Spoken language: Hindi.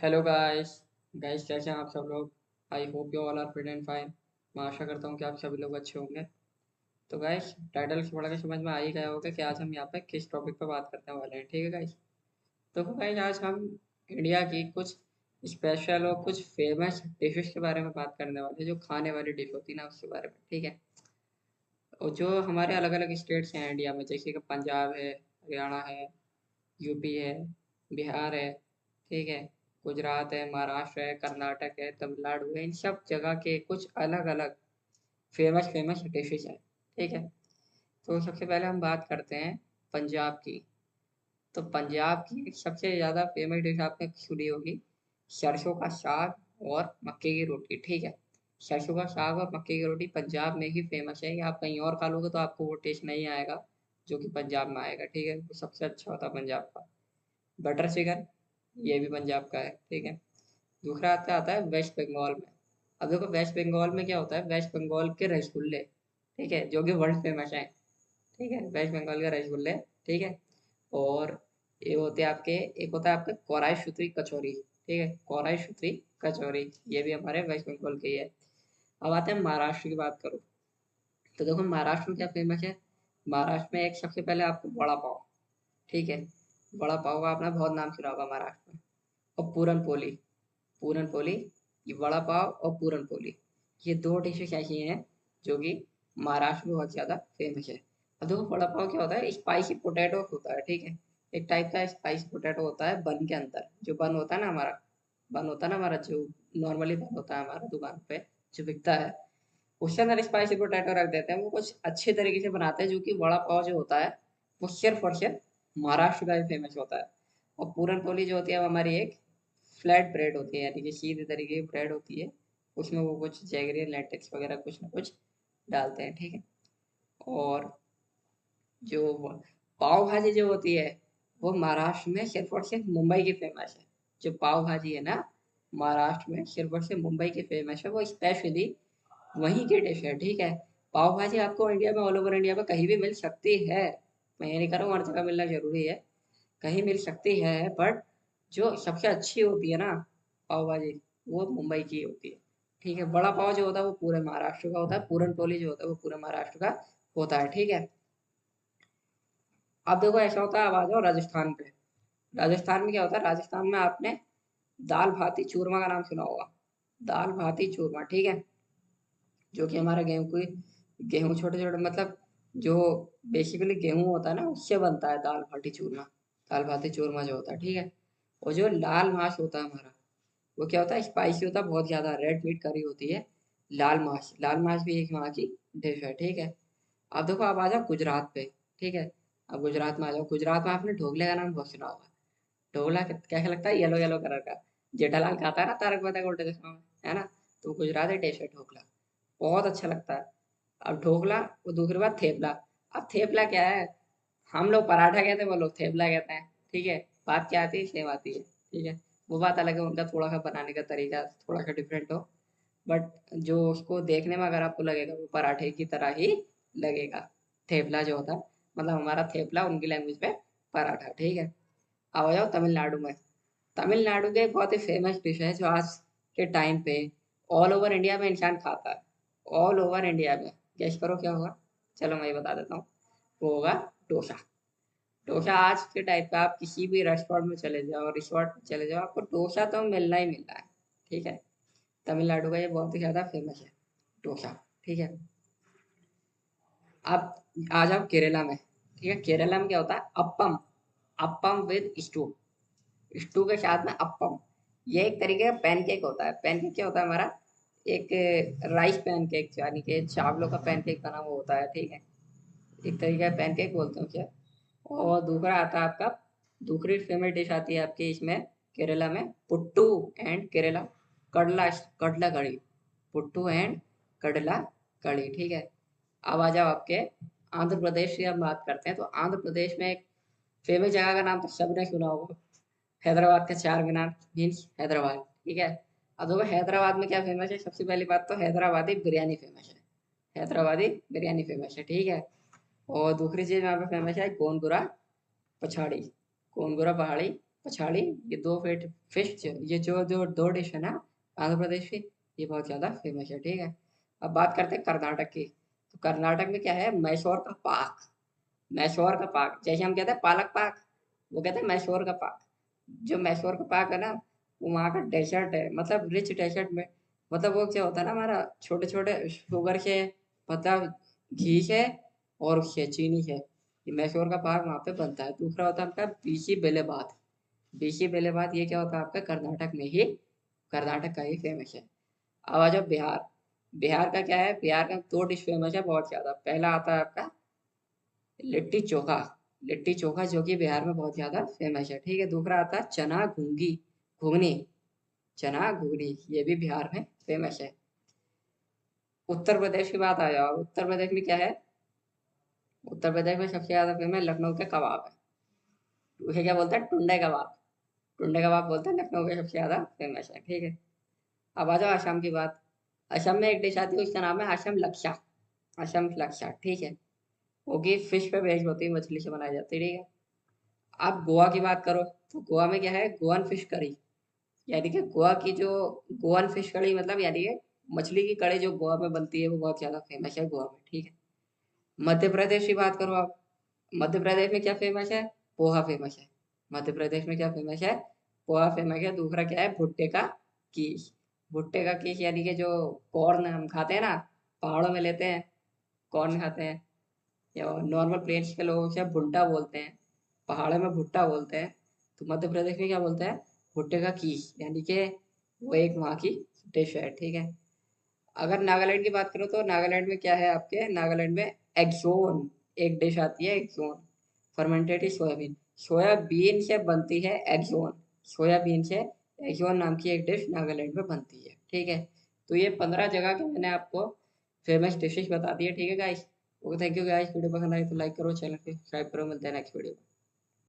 Hello guys. गाइस कैसे हैं आप सब लोग। I hope you all are fit and fine. मैं आशा करता हूँ कि आप सभी लोग अच्छे होंगे। तो गाइस टाइटल से पढ़ के समझ में आ ही गया होगा कि आज हम यहाँ पे किस टॉपिक पे बात करने वाले हैं। ठीक है गाइस। तो गाइस आज हम इंडिया की कुछ स्पेशल और कुछ फेमस डिशेस के बारे में बात करने वाले हैं, जो खाने वाली डिश होती है ना उसके बारे में। ठीक है। और जो हमारे अलग अलग स्टेट्स हैं इंडिया में, जैसे कि पंजाब है, हरियाणा है, यूपी है, बिहार है, ठीक है, गुजरात है, महाराष्ट्र है, कर्नाटक है, तमिलनाडु है, इन सब जगह के कुछ अलग अलग फेमस फेमस डिशेज हैं। ठीक है। तो सबसे पहले हम बात करते हैं पंजाब की। तो पंजाब की सबसे ज़्यादा फेमस डिश आपने सुनी होगी, सरसों का साग और मक्के की रोटी। ठीक है। सरसों का साग और मक्के की रोटी पंजाब में ही फेमस है। ये आप कहीं और खा लोगे तो आपको वो टेस्ट नहीं आएगा जो कि पंजाब में आएगा। ठीक है। वो सबसे अच्छा होता है पंजाब का। बटर चिकन, ये भी पंजाब का है। ठीक है। दूसरा आता आता है वेस्ट बंगाल में। अब देखो वेस्ट बंगाल में क्या होता है, वेस्ट बंगाल के रसगुल्ले, ठीक है, जो कि वर्ल्ड फेमस है। ठीक है, वेस्ट बंगाल के रसगुल्ले। ठीक है। और ये होते हैं आपके, एक होता है आपका कौराई सूत्री कचौरी। ठीक है, कौराई सूत्री कचौरी, ये भी हमारे वेस्ट बंगाल की है। अब आते हैं महाराष्ट्र की बात करूँ। तो देखो महाराष्ट्र में क्या फेमस है। महाराष्ट्र में एक सबसे पहले आपको वड़ा पाव। ठीक है। वड़ा पाव का आपने बहुत नाम सुना होगा महाराष्ट्र में। और पूरन पोली। पूरन पोली, ये वड़ा पाव और पूरन पोली, ये दो डिशेस ऐसी हैं जो कि महाराष्ट्र में बहुत ज़्यादा फेमस है। अब देखो वड़ा पाव क्या होता है, स्पाइसी पोटैटो होता है। ठीक है। एक टाइप का स्पाइसी पोटैटो होता है बन के अंदर, जो बन होता है ना हमारा, बन होता है ना हमारा, जो नॉर्मली बन होता है हमारा दुकान पे जो बिकता है, उसके अंदर स्पाइसी पोटैटो रख देते हैं। वो कुछ अच्छे तरीके से बनाते हैं, जो कि वड़ा पाव जो होता है वो सिर्फ और सिर्फ महाराष्ट्र का ही फेमस होता है। और पूरन पोली जो होती है वो हमारी एक फ्लैट ब्रेड होती है, यानी कि सीधे तरीके की ब्रेड होती है। उसमें वो कुछ जैगरी लेटेक्स वगैरह कुछ ना कुछ डालते हैं। ठीक है। और जो पाव भाजी जो होती है वो महाराष्ट्र में सिर्फ और सिर्फ मुंबई की फेमस है। जो पाव भाजी है ना, महाराष्ट्र में सिर्फ और सिर्फ मुंबई की फेमस है, वो स्पेशली वहीं की डिश है। ठीक है। पाव भाजी आपको इंडिया में, ऑल ओवर इंडिया में कहीं भी मिल सकती है। मैं ये नहीं कर रहा हूँ हर जगह मिलना जरूरी है, कहीं मिल सकती है, बट जो सबसे अच्छी होती है ना पाव भाजी, वो मुंबई की होती है। ठीक है। बड़ा पाव जो होता है वो पूरे महाराष्ट्र का होता है, पूरन पोली जो होता है वो पूरे महाराष्ट्र का होता है। ठीक है। अब देखो ऐसा होता है, अब आ जाओ राजस्थान पे। राजस्थान में क्या होता है, राजस्थान में आपने दाल भाती चूरमा का नाम सुना होगा। दाल भाती चूरमा, ठीक है, जो कि हमारा गेहूं छोटे छोटे, मतलब जो बेसिकली गेहूं होता है ना उससे बनता है दाल भाटी चूरमा। दाल भाती चूरमा जो होता है, ठीक है। और जो लाल मांस होता है हमारा, वो क्या होता है, स्पाइसी होता है बहुत ज्यादा, रेड मीट करी होती है। लाल मांस, लाल मांस भी एक वहाँ की डिश है। ठीक है। अब देखो आप आ जाओ गुजरात पे। ठीक है। अब गुजरात में आ जाओ। गुजरात में आपने ढोकले का नाम बहुत सुना होगा। ढोकला कैसा लगता है, येलो येलो कलर का। जेठालाल खाता है ना तारक मेहता का उल्टा चश्मा में, है ना। तो गुजराती डिश है ढोकला, बहुत अच्छा लगता है। अब ढोकला, वो दूसरी बात थेपला। अब थेपला क्या है, हम लोग पराठा कहते हैं, वो लोग थेपला कहते हैं। ठीक है। बात क्या आती है, सेम आती है। ठीक है। वो बात अलग है, उनका थोड़ा सा बनाने का तरीका थोड़ा सा डिफरेंट हो, बट जो उसको देखने में अगर आपको लगेगा वो पराठे की तरह ही लगेगा। थेपला जो होता है, मतलब हमारा थेपला उनकी लैंग्वेज में पराठा। ठीक है। अब आ जाओ तमिलनाडु में। तमिलनाडु के एक बहुत ही फेमस डिश है जो आज के टाइम पे ऑल ओवर इंडिया में इंसान खाता है। ऑल ओवर इंडिया में, गेस करो क्या होगा। चलो मैं ये बता देता हूँ, वो होगा डोसा। डोसा आज के टाइप का आप किसी भी रेस्टोरेंट में चले जाओ, रिसोर्ट में चले जाओ, आपको डोसा तो मिलना ही मिलना है। ठीक है। तमिलनाडु का ये बहुत ही ज़्यादा फेमस है डोसा। ठीक है। आप आ जाओ केरला में। ठीक है। केरला में क्या होता है, appam. Appam with stew, stew के साथ में अप्पम। ये एक तरीके का पैनकेक होता है। पैनकेक क्या होता है हमारा, एक राइस पैनकेक, यानी कि चावलों का पैनकेक बना हुआ होता है। ठीक है। एक तरीके का पैनकेक बोलते हैं उसे। और दूसरा आता है आपका, दूसरी फेमस डिश आती है आपकी इसमें केरला में, पुट्टू एंड केरला कडला, कडला कड़ी। पुट्टू एंड कडला कड़ी। ठीक है। अब आ जाओ आपके आंध्र प्रदेश की हम बात करते हैं। तो आंध्र प्रदेश में एक फेमस जगह का नाम तो सबने सुना होगा, हैदराबाद का चार मीनार, मीन्स हैदराबाद। ठीक है। अब देखो हैदराबाद में क्या फेमस है, सबसे पहली बात तो हैदराबादी बिरयानी फेमस है। हैदराबादी बिरयानी फेमस है। ठीक है। और दूसरी चीज यहाँ पे फेमस है गोनगुरा पछाड़ी, गोनगुरा पहाड़ी पछाड़ी, ये दो फिश, ये जो जो दो डिश है ना आंध्र प्रदेश की, ये बहुत ज्यादा फेमस है, ठीक है। अब बात करते हैं कर्नाटक की। तो कर्नाटक में क्या है, मैसूर का पाक। मैसूर का पाक, जैसे हम कहते हैं पालक पाक, वो कहते हैं मैसूर का पाक। जो मैसूर का पाक है ना, वो वहाँ का डेजर्ट है, मतलब रिच डेजर्ट में, मतलब वो क्या होता है ना, हमारा छोटे छोटे शुगर से, मतलब घी से और उससे चीनी से, ये मैसूर का पाक वहाँ पे बनता है। दूसरा होता है आपका बीसी बेलेबात। बीसी बेलेबात ये क्या होता है आपका, कर्नाटक में ही, कर्नाटक का ही फेमस है। अब आ जाओ बिहार। बिहार का क्या है, बिहार का दो डिश फेमस है बहुत ज्यादा। पहला आता है आपका लिट्टी चोखा। लिट्टी चोखा जो कि बिहार में बहुत ज्यादा फेमस है, ठीक है। दूसरा आता है चना घूंगी, घुगनी, चना घुगनी, ये भी बिहार में फेमस है। उत्तर प्रदेश की बात आ जाओ, उत्तर प्रदेश में क्या है, उत्तर प्रदेश में सबसे ज्यादा फेमस लखनऊ के कबाब है। उसे क्या बोलते हैं, टुंडे कबाब। टुंडे कबाब बोलते हैं, लखनऊ के सबसे ज्यादा फेमस है, ठीक है। अब आ जाओ असम की बात। असम में एक डिश आती है, उसका नाम है असम लक्षा। असम लक्षा, ठीक है। वो की फिश पे बेस्ड होती है, मछली से बनाई जाती है, ठीक है। आप गोवा की बात करो, तो गोवा में क्या है, गोवन फिश करी। यानी कि गोवा की जो गोवन फिश कड़ी, मतलब यानी कि मछली की कड़ी जो गोवा में बनती है, वो बहुत ज्यादा फेमस है गोवा में, ठीक है। मध्य प्रदेश की बात करो आप। मध्य प्रदेश में क्या फेमस है, पोहा फेमस है। मध्य प्रदेश में क्या फेमस है, पोहा फेमस है। दूसरा क्या है, भुट्टे का कीस। भुट्टे का कीस यानी कि जो कॉर्न हम खाते हैं ना, पहाड़ों में लेते हैं, कॉर्न खाते हैं, या नॉर्मल प्लेन्स के लोग उसे भुट्टा बोलते हैं, पहाड़ों में भुट्टा बोलते हैं। तो मध्य प्रदेश में क्या बोलते हैं, भुट्टे का कीस, यानी कि वो एक वहाँ की डिश है, ठीक है। अगर नागालैंड की बात करो, तो नागालैंड में क्या है आपके, नागालैंड में एग्जोन एक डिश आती है, एग्जोन, फर्मेंटेड सोयाबीन। सोयाबीन से बनती है एग्जोन, सोयाबीन से एग्जोन नाम की एक डिश नागालैंड में बनती है, ठीक है। तो ये 15 जगह के मैंने आपको फेमस डिशेज बता दी है, ठीक है guys. Okay, thank you guys. Video पसंद आई तो लाइक करो, चैनल को सब्सक्राइब करो, मिलते हैं नेक्स्ट वीडियो में।